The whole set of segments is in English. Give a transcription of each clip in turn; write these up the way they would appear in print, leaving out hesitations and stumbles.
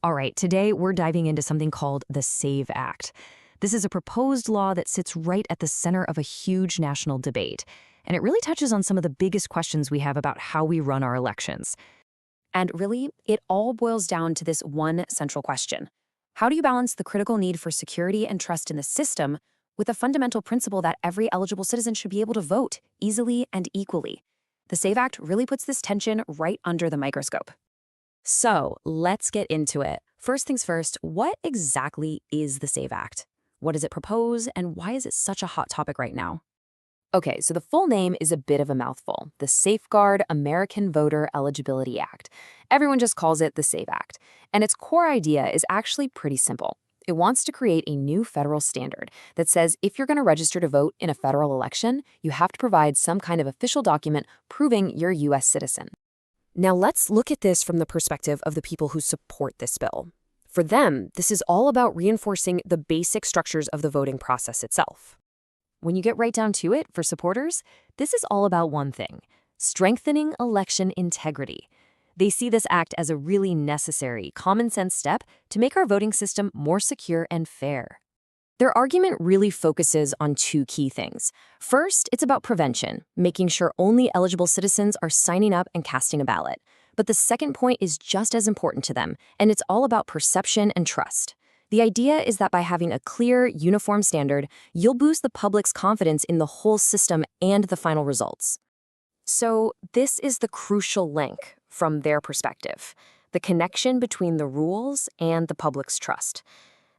All right, today we're diving into something called the SAVE Act. This is a proposed law that sits right at the center of a huge national debate, and it really touches on some of the biggest questions we have about how we run our elections. And really, it all boils down to this one central question. How do you balance the critical need for security and trust in the system with a fundamental principle that every eligible citizen should be able to vote easily and equally? The SAVE Act really puts this tension right under the microscope. So let's get into it. First things first, what exactly is the SAVE Act? What does it propose, and why is it such a hot topic right now? Okay, so the full name is a bit of a mouthful, the Safeguard American Voter Eligibility Act. Everyone just calls it the SAVE Act. And its core idea is actually pretty simple. It wants to create a new federal standard that says if you're going to register to vote in a federal election, you have to provide some kind of official document proving you're a U.S. citizen. Now let's look at this from the perspective of the people who support this bill. For them, this is all about reinforcing the basic structures of the voting process itself. When you get right down to it, for supporters, this is all about one thing: strengthening election integrity. They see this act as a really necessary, common-sense step to make our voting system more secure and fair. Their argument really focuses on two key things. First, it's about prevention, making sure only eligible citizens are signing up and casting a ballot. But the second point is just as important to them, and it's all about perception and trust. The idea is that by having a clear, uniform standard, you'll boost the public's confidence in the whole system and the final results. So this is the crucial link from their perspective, the connection between the rules and the public's trust.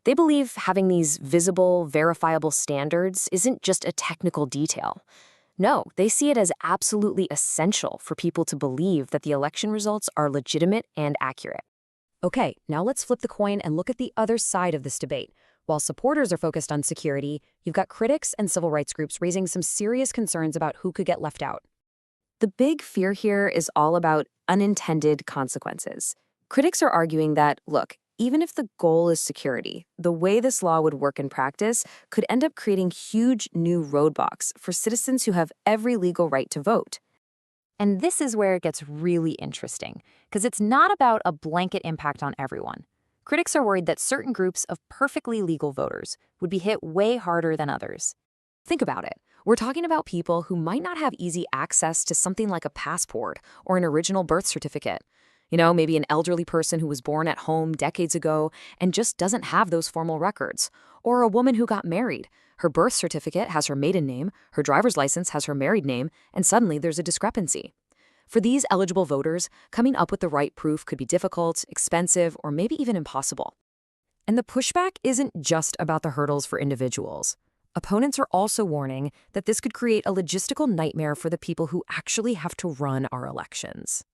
They believe having these visible, verifiable standards isn't just a technical detail. No, they see it as absolutely essential for people to believe that the election results are legitimate and accurate. Okay, now let's flip the coin and look at the other side of this debate. While supporters are focused on security, you've got critics and civil rights groups raising some serious concerns about who could get left out. The big fear here is all about unintended consequences. Critics are arguing that, look, even if the goal is security, the way this law would work in practice could end up creating huge new roadblocks for citizens who have every legal right to vote. And this is where it gets really interesting, because it's not about a blanket impact on everyone. Critics are worried that certain groups of perfectly legal voters would be hit way harder than others. Think about it. We're talking about people who might not have easy access to something like a passport or an original birth certificate. Maybe an elderly person who was born at home decades ago and just doesn't have those formal records. Or a woman who got married. Her birth certificate has her maiden name, her driver's license has her married name, and suddenly there's a discrepancy. For these eligible voters, coming up with the right proof could be difficult, expensive, or maybe even impossible. And the pushback isn't just about the hurdles for individuals. Opponents are also warning that this could create a logistical nightmare for the people who actually have to run our elections.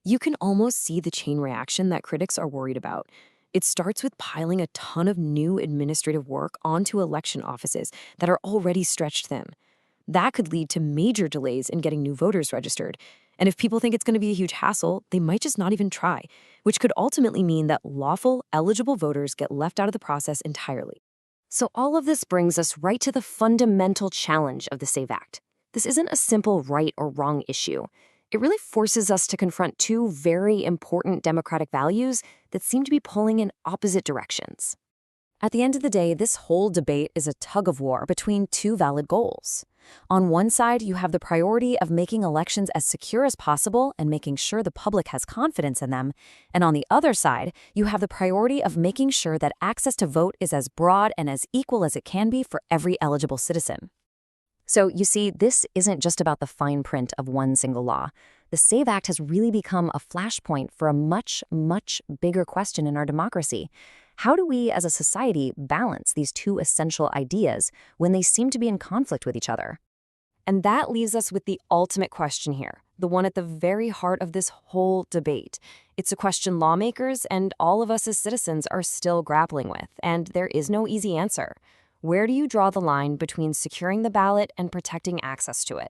You can almost see the chain reaction that critics are worried about. It starts with piling a ton of new administrative work onto election offices that are already stretched thin. That could lead to major delays in getting new voters registered. And if people think it's going to be a huge hassle, they might just not even try, which could ultimately mean that lawful, eligible voters get left out of the process entirely. So all of this brings us right to the fundamental challenge of the SAVE Act. This isn't a simple right or wrong issue. It really forces us to confront two very important democratic values that seem to be pulling in opposite directions. At the end of the day, this whole debate is a tug-of-war between two valid goals. On one side, you have the priority of making elections as secure as possible and making sure the public has confidence in them. And on the other side, you have the priority of making sure that access to vote is as broad and as equal as it can be for every eligible citizen. So, you see, this isn't just about the fine print of one single law. The SAVE Act has really become a flashpoint for a much, much bigger question in our democracy. How do we, as a society, balance these two essential ideas when they seem to be in conflict with each other? And that leaves us with the ultimate question here, the one at the very heart of this whole debate. It's a question lawmakers and all of us as citizens are still grappling with, and there is no easy answer. Where do you draw the line between securing the ballot and protecting access to it?